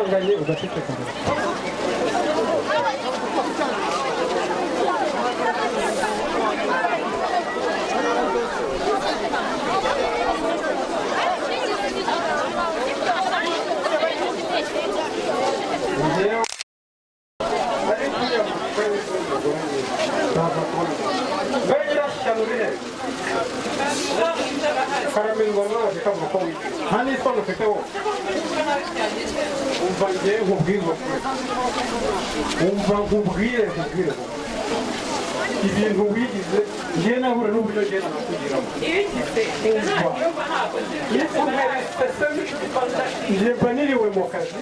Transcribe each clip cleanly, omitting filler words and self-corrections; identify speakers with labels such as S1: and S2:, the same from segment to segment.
S1: uhanganye ugaceceka Hani sono feteo. Un bandiere ubwizo. Ubwire. Ibintu wigize je nahura n'uburyo je nakugira. Je baniriwe mu kazi.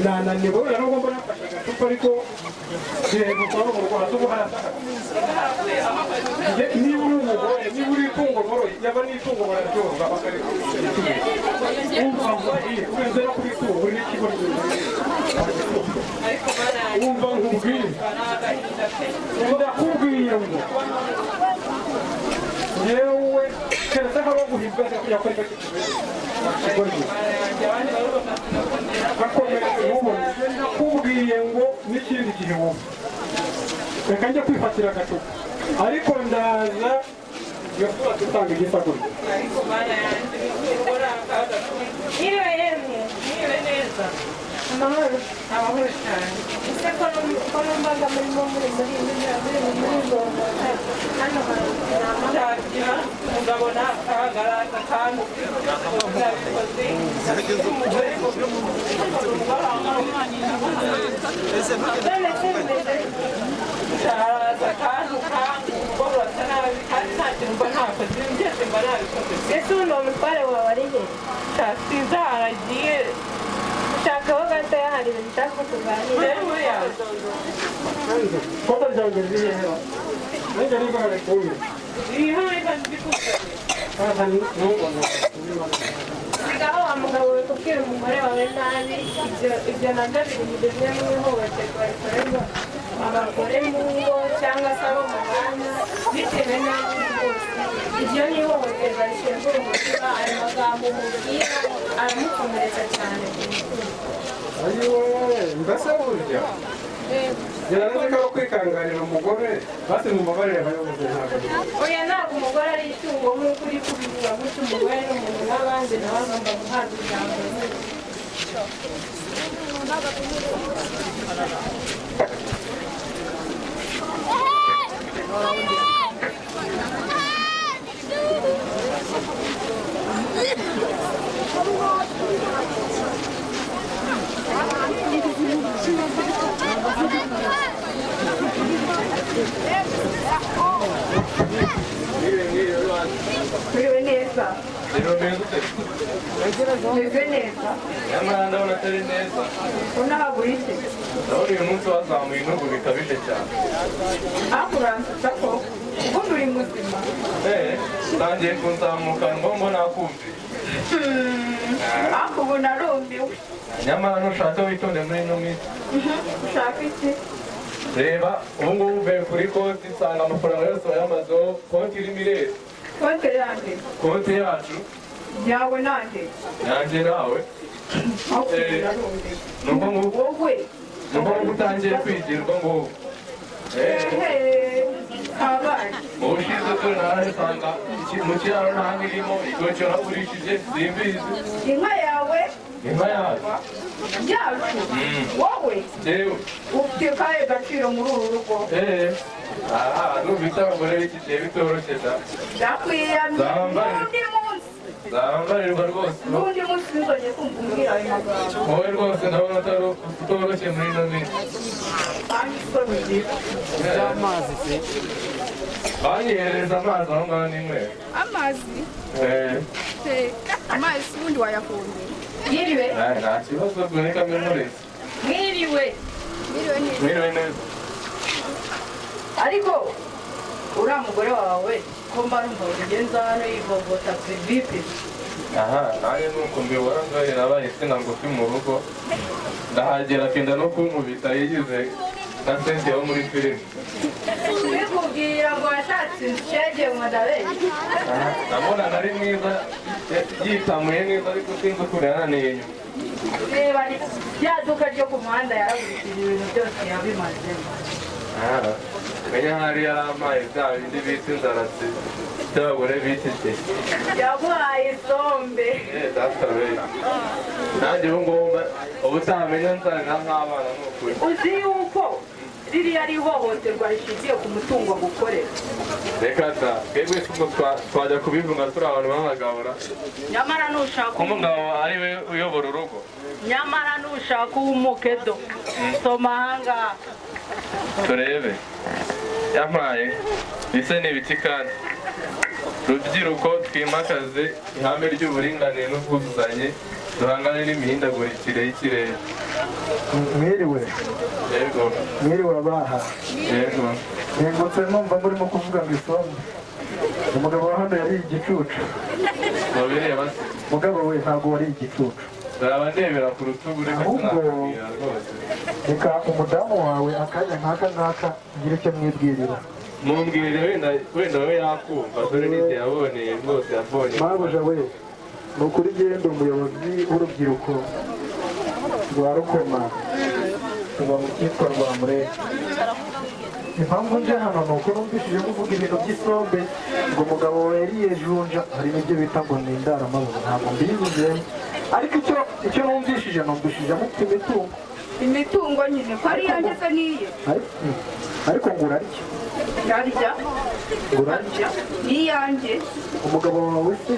S1: Nananiwe rero mbona nafashe ariko gukora mu Rwanda ubuhara. Niba uri umugore, niba uri itungo boro, yaba n'itungo bararyoha bakari. Urenze no kuri itungo uri n'ikigo umva nkubwire. Ndakubwiye ngo yewe keretse hari uguhibwa kujya kuri nakubwiye ngo n'ikindi gihe wowe reka njye kwifatira agacupa ariko ndaza yasura dutanga igisaguriro
S2: niwe neza amahoro cyane ese ko numvaga murimo muri hano hari umugabo n'akagaragaza kandi araza akantu kangurata nabi kandi nta kintu mba ntakoze ngeze mba nabikoze ese ubundi uwo mutware wawe ari he sinzi aho aragiye ushakaho gatoya hari ibintu ushaka ko tuganira rero muri yawe
S1: foto ryanjye riri hera nanjye niba hari kumwe
S2: iri hano reka ndikuzanire sigaho wa mugabo we kubwira umugore wawe nabi ibyo nabyo biri mu bimwe mu ihohoterwa rikorerwa abagore mu ngo cyangwa se abo mu bana bitewe n'aho uri bose iryo ni ihohoterwa rishinzwe umutima ayo magambo umubwira aramukomeretsa cyane ku mutima
S1: ayiwe mbese burya gerageza ko kwikanganira umugore basi mu mabarire abayobozi ntabwo
S2: oya ntabwo umugore ari itungo nk'uko uri kubivuga gutyo umugore n'umuntu n'abandi nawe agomba guhabwa ijambo Muriwe neza. Meze neza.
S3: Nyamara ndabona atari neza.
S2: Unahabura iki?
S3: Ndabona uyu munsi wazamuye intugu bikabije cyane.
S2: Akuransuza ko ubundi uri muzima.
S3: Ntangiye kunzamuka ngo mbona akumvise.
S2: Ariko ubu narumiwe.
S3: Nyamara ntushake witonde muri ino minsi.
S2: Ushaka iki?
S3: Reba ubu ngubu uvuye kuri konti nsanga amafaranga yose wayamazeho konti irimo irera.
S2: Konti yanjye.
S3: Konti yacu.
S2: Yawe nanjye.
S3: Yanjye nawe. Nuko ngubu.
S2: Wowe.
S3: Nuko ngubu utangiye kwigirwa ngubu.
S2: Kabaye.
S3: Ubushize turi narasanga mu kiraro nta nk'irimo igocyo nagurishije simbizi.
S2: Inka yawe.
S3: Inka yacu.
S2: Yacu. Wowe.
S3: Yewe.
S2: Ufite kahe gaciro muri uru rugo.
S3: Nubita abagore b'iki gihe bitoroshye da.
S2: Ndakwiyamye n'undi munsi.
S3: Zambarirwa rwose.
S2: N'undi munsi nzongeye kumva umbwira ayo magambo.
S3: Wowe rwose ndabona utoroshye muri ino minsi.
S2: Kandi isoni nziza.
S4: Amazi se.
S3: Banyihereza amazi aho ngaho n'inywera.
S4: Amazi? Amazi ubundi wayakunze.
S2: Mwiriwe.
S3: Nta kibazo rwoneka memoresi.
S2: Mwiriwe.
S3: Mwiriwe neza.
S2: Ariko uriya mugore wawe ko mba numva ugenza hano yivovota vipi.
S3: Aha, nanjye nuko mbibona ngahe nabaye insina ngufi mu rugo. Ndahagera akenda no kunkubita yigize na senti yo muri filime.
S2: Bikubwira ngo washatse inshege mu madaberi.
S3: Ndabona nari mwiza yitamuye neza ariko sinzi ukuntu yananiye inyuma.
S2: reba rya duka ryo ku muhanda yaragurishije ibintu byose yabimazemo.
S3: Menya hari yarampaye bya bindi bita inzaratsi by'abagore bita iki
S2: yaguhaye isombe.
S3: databe nanjye ubu ngubu ubu utamenya nsanga nk'abana ni ukuri.
S2: Uzi yuko ririya ari ihohoterwa rishingiye ku mutungo gukorera.
S3: Reka da twebwe twajya kubivuga turi abantu b'abagabura.
S2: Nyamara nushaka
S3: umugabo ari we uyobora urugo.
S2: Nyamara nushaka umukedo. Soma ahangaha
S3: turebe yampaye bise n'ibiti kandi rubyiruko twimakaze ihame ry'uburinganire n'ubwuzuzanye duhangane n'imihindagurikire y'ikirere.
S5: Mwiriwe mwiriwe abaha
S3: yego
S5: nengutse numva murimo kuvuga ngo isombe. Umugabo wa hano yari igicucu.
S3: babireba se
S5: Mugabo we ntabwo wari igicucu.
S3: Zaraba ndebera ku rutugu reka tunakubwira rwose.
S5: Reka umudamu wawe akanya nk'aka ngaka ngire icyo mwibwirira.
S3: Mumbwire wenda we yakumva dore n'igihe yaboneye rwose yabonye.
S5: Mabuja we ni ukuri genda umuyobozi w'urubyiruko rwa Rukoma tuba mu cyitwa Rwamurere. Impamvu nje hano ni uko numvishije muvuga ibintu by'isombe ngo umugabo we yariye junja, hari n'ibyo bita ngo ni indaramabuno. Ntabwo mbizi ariko icyo numvishije mufite imitungo.
S2: imitungo nyine ko ari yanjye se niye.
S5: Ariko ngo urarya.
S2: Urarya ni yanjye.
S5: Umugabo wawe se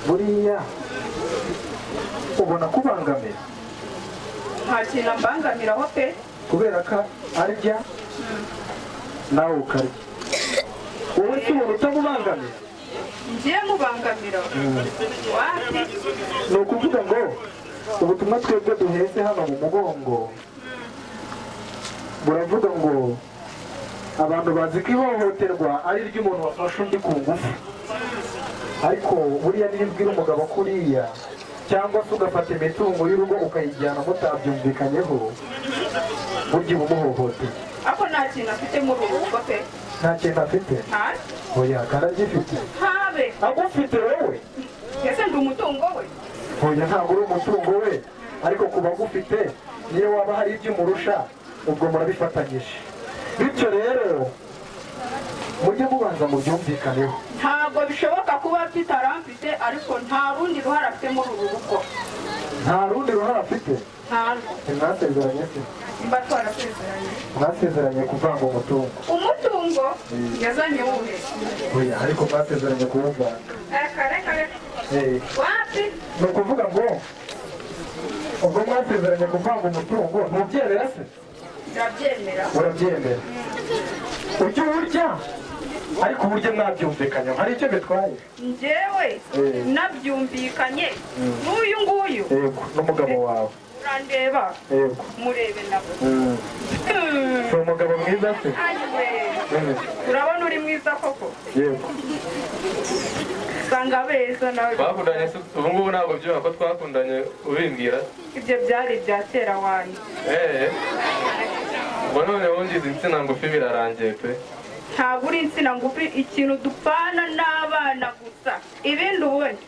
S5: buriya ubona kubangamira?
S2: Nta kintu ambangamiraho pe.
S5: Kubera ko arya nawe ukarya. Wowe si umuntu utamubangamira?
S2: Ngiye mubangamira. Wati
S5: Ni ukuvuga ngo ubutumwa twebwe duheze hano mu mugongo buravuga ngo abantu bazi ko ihohoterwa ari iry'umuntu wafashe undi ku ngufu, ariko buriya niyo ubwira umugabo kuriya cyangwa se ugafata imitungo y'urugo ukayijyana mutabyumvikanyeho burya uba umuhohoteye.
S2: ako nta kintu afite muri uru rugo pe.
S5: Nta kintu afite? Oya karagifite.
S2: Habe
S5: agufite wowe?
S2: ese ndi umutungo we?
S5: Oya ntabwo uri umutungo we, ariko kuba agufite niyo waba hari ibyo umurusha ubwo murabifatanyije. Bityo rero mujye mubanza mubyumvikaneho.
S2: Ntabwo bishoboka kuba afite aramfite ariko nta rundi ruhare afite muri uru rugo.
S5: Nta rundi ruhare afite?
S2: Ntabwo.
S5: Mwasezeranye se?
S2: Mba twarasezeranye.
S5: Mwasezeranye kuvanga umutungo?
S2: Umutungo yazanye wuhe?
S5: Oya ariko mwasezeranye kuwuvanga.
S2: Reka wapi?
S5: Ni ukuvuga ngo ubwo mwasezeranye kuvanga umutungo ntubyemera se?
S2: Ndabyemera.
S5: Urabyemera? Ujya urya ariko uburyo mwabyumvikanye hari icyo bitwaye?
S2: Njyewe nabyumvikanye n'uyu nguyu.
S5: Yego n'umugabo wawe.
S2: Urandeba?
S5: Yego.
S2: Murebe nabo.
S5: Si umugabo mwiza se?
S2: Urabona uri mwiza koko?
S5: Yego.
S2: Usanga beza nawe.
S3: Twakundanye se ubu ngubu ntabwo byuha ko twakundanye ubimbwira?
S2: Ibyo byari ibya kera wanyu.
S3: Ngo none wungize insina ngufi birarangiye pe.
S2: Ntabwo uri insina ngufi, ikintu dupfana n'abana gusa, ibindi ubundi.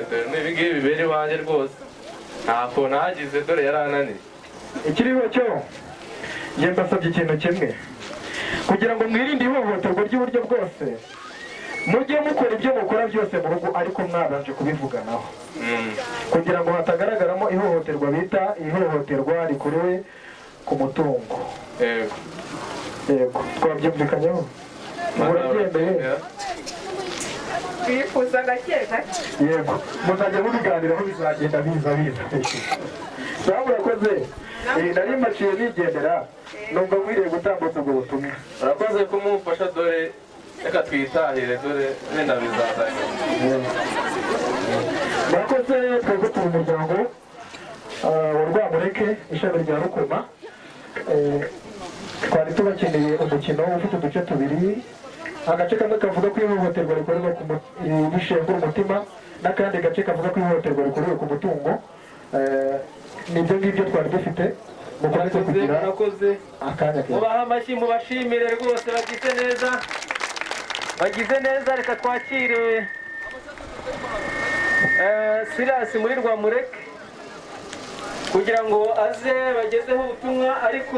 S3: Dore n'ibi ngibi bibera iwanjye rwose ntako nagize dore yarananiye.
S5: Ikiriho cyo njye mbasabye ikintu kimwe, kugira ngo mwirinde ihohoterwa ry'uburyo bwose mujye mukora ibyo mukora byose mu rugo ariko mwabanje kubivuganaho kugira ngo hatagaragaramo ihohoterwa bita ihohoterwa rikorewe ku mutungo. Yego twabyumvikanyeho? Murabyemeye?
S2: Twifuza gake gake.
S5: Yego muzajya mubiganiraho bizagenda biza sawa murakoze. Nari maciye nigendera numva mwiriye gutambutsa ubwo butumwa.
S3: Urakoze kumufasha dore reka twitahire dore wenda bizazanye.
S5: Murakoze twebwe turi umuryango wa Rwamureke ishami rya Rukoma. Twari tubakeneye umukino ufite uduce tubiri, agace kamwe kavuga ko ihohoterwa rikorerwa bishengura umutima n'akandi gace kavuga ko ihohoterwa rikorerwa ku mutungo. Nibyo ngibyo twari dufite mukomeze kugira akanya keza.
S3: Mubaha amashyi mubashimire rwose bagize neza reka twakire
S5: Silas muri Rwamureke kugira ngo aze bagezeho ubutumwa ariko